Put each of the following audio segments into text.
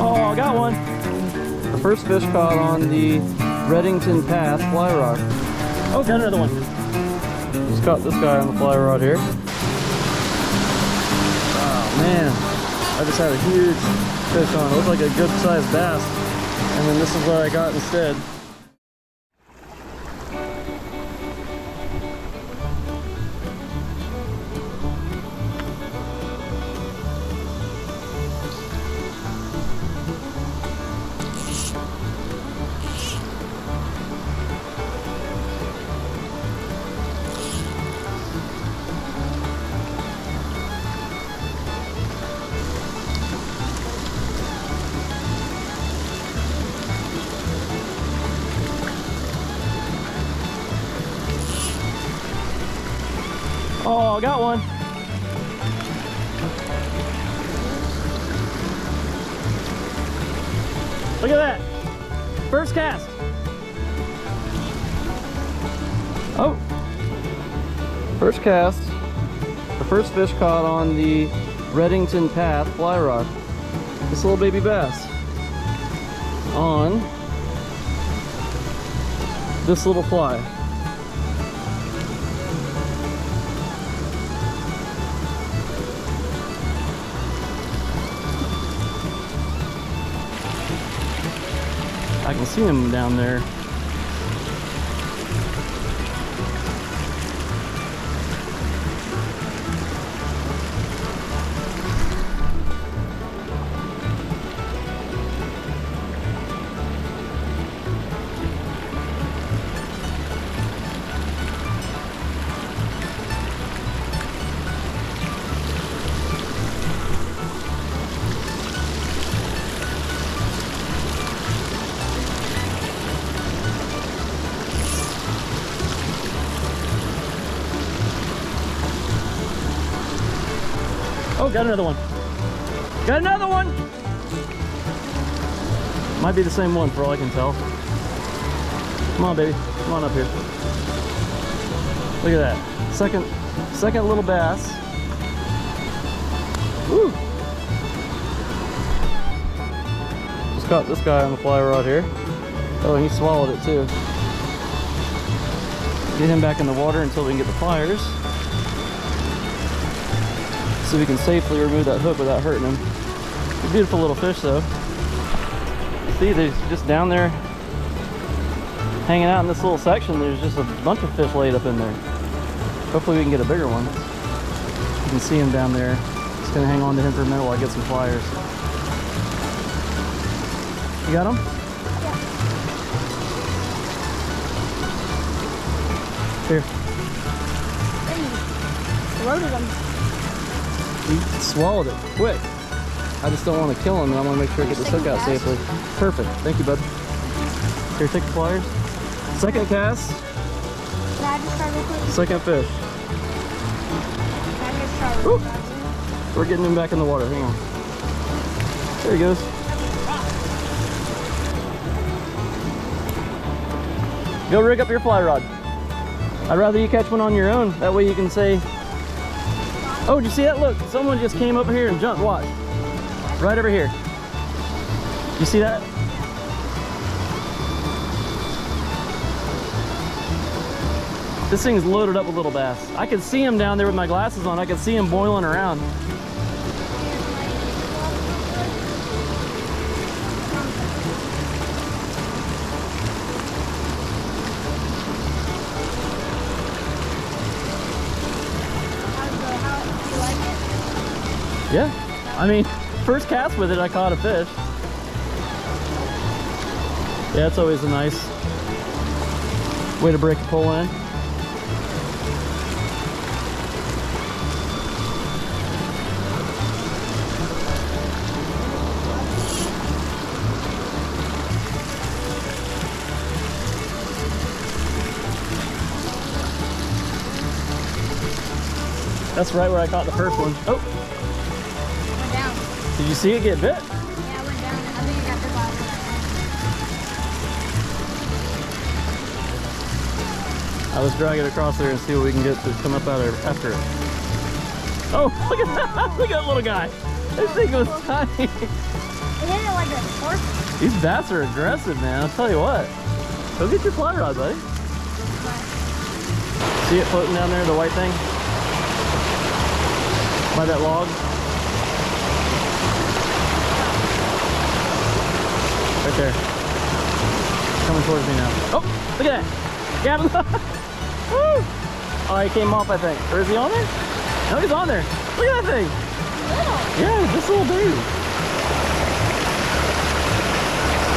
Oh, I got one. The first fish caught on the Redington Path fly rod. Oh, got another one. Just caught this guy on the fly rod here. Oh man, I just had a huge fish on. It looked like a good sized bass. And then this is what I got instead. Oh, I got one. Look at that. First cast. Oh. First cast. The first fish caught on the Redington Path fly rod. This little baby bass. On this little fly. I can see him down there. Oh, got another one. Got another one! Might be the same one for all I can tell. Come on, baby. Come on up here. Look at that. Second little bass. Woo! Just caught this guy on the fly rod here. Oh, he swallowed it too. Get him back in the water until we can get the pliers, so we can safely remove that hook without hurting him. It's a beautiful little fish though. See, there's just down there hanging out in this little section. There's just a bunch of fish laid up in there. Hopefully we can get a bigger one. You can see him down there. Just gonna hang on to him for a minute while I get some pliers. You got him? Yeah. Here. Loaded him. He swallowed it quick. I just don't want to kill him, and I want to make sure I get this hook out safely. Perfect. Thank you, bud. Here, take the pliers. Second cast. Can I just try real quick? Second fish. Can I just try real quick? We're getting him back in the water. Hang on. There he goes. Go rig up your fly rod. I'd rather you catch one on your own. That way you can say, oh, did you see that? Look, someone just came up here and jumped. Watch. Right over here. You see that? This thing's loaded up with little bass. I could see him down there with my glasses on. I could see him boiling around. Yeah, I mean, first cast with it, I caught a fish. Yeah, it's always a nice way to break a pole in. That's right where I caught the first one. Oh! Went down. Did you see it get bit? Yeah, it went down. I think it got bit by it. I was dragging it across there and see what we can get to come up out of after it. Oh, look at that! Look at that little guy! This thing was tiny. It hit it like a shark. These bass are aggressive, man. I'll tell you what. Go get your fly rod, buddy. See it floating down there, the white thing? By that log? Right there. Coming towards me now. Oh, look at that. Gavin. Woo! Oh, he came off, I think. Or is he on there? No, he's on there. Look at that thing. Little. Yeah, this little dude.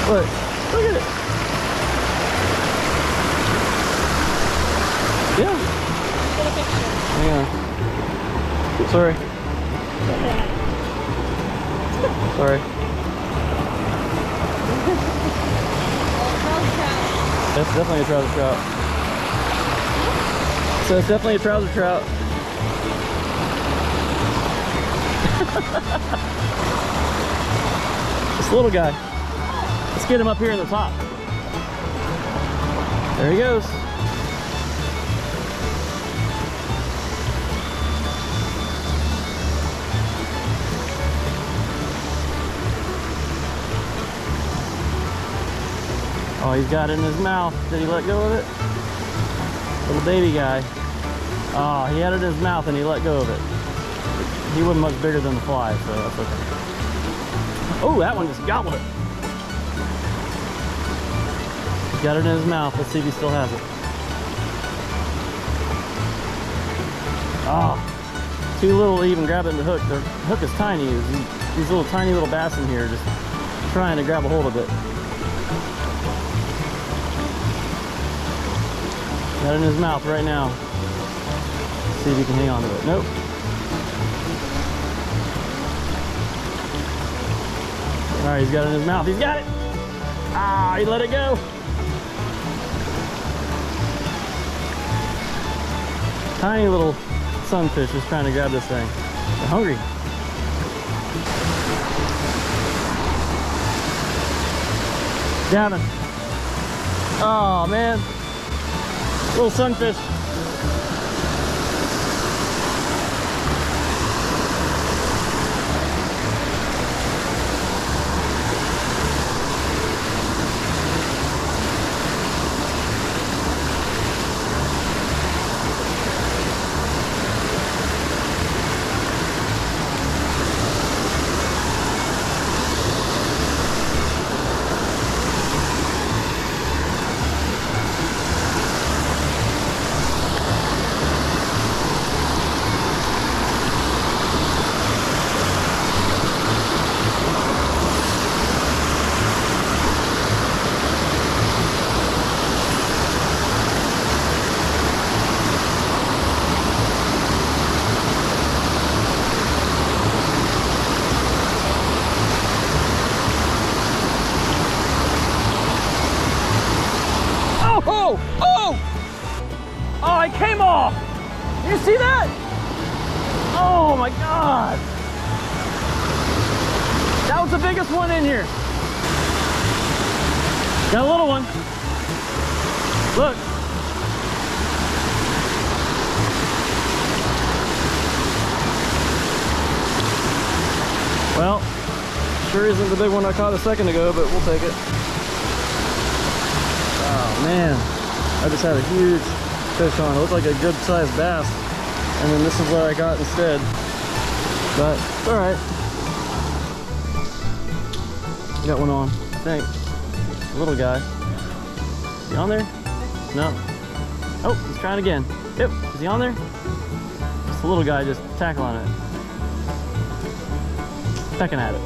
Look at it. Yeah. Get a picture. Hang on. Sorry. Sorry. That's definitely a trouser trout. So it's definitely a trouser trout. This little guy. Let's get him up here in the top. There he goes. Oh, he's got it in his mouth. Did he let go of it? Little baby guy. Oh, he had it in his mouth and he let go of it. He wasn't much bigger than the fly, so that's okay. Oh, that one just gobbled it. He's got it in his mouth. Let's see if he still has it. Oh, too little to even grab it in the hook. The hook is tiny. These little tiny little bass in here just trying to grab a hold of it. Got it in his mouth right now. See if he can hang on to it. Nope. All right, he's got it in his mouth. He's got it. Ah, he let it go. Tiny little sunfish is trying to grab this thing. They're hungry. Gavin. Oh, man. Little sunfish. Oh! Oh! Oh, it came off! You see that? Oh my God! That was the biggest one in here. Got a little one. Look. Well, sure isn't the big one I caught a second ago, but we'll take it. Oh man, I just had a huge fish on. It looked like a good sized bass. And then this is what I got instead. But it's all right. Got one on, I think. A little guy. Is he on there? No. Oh, he's trying again. Yep, is he on there? Just a little guy just tackling it. Pecking at it.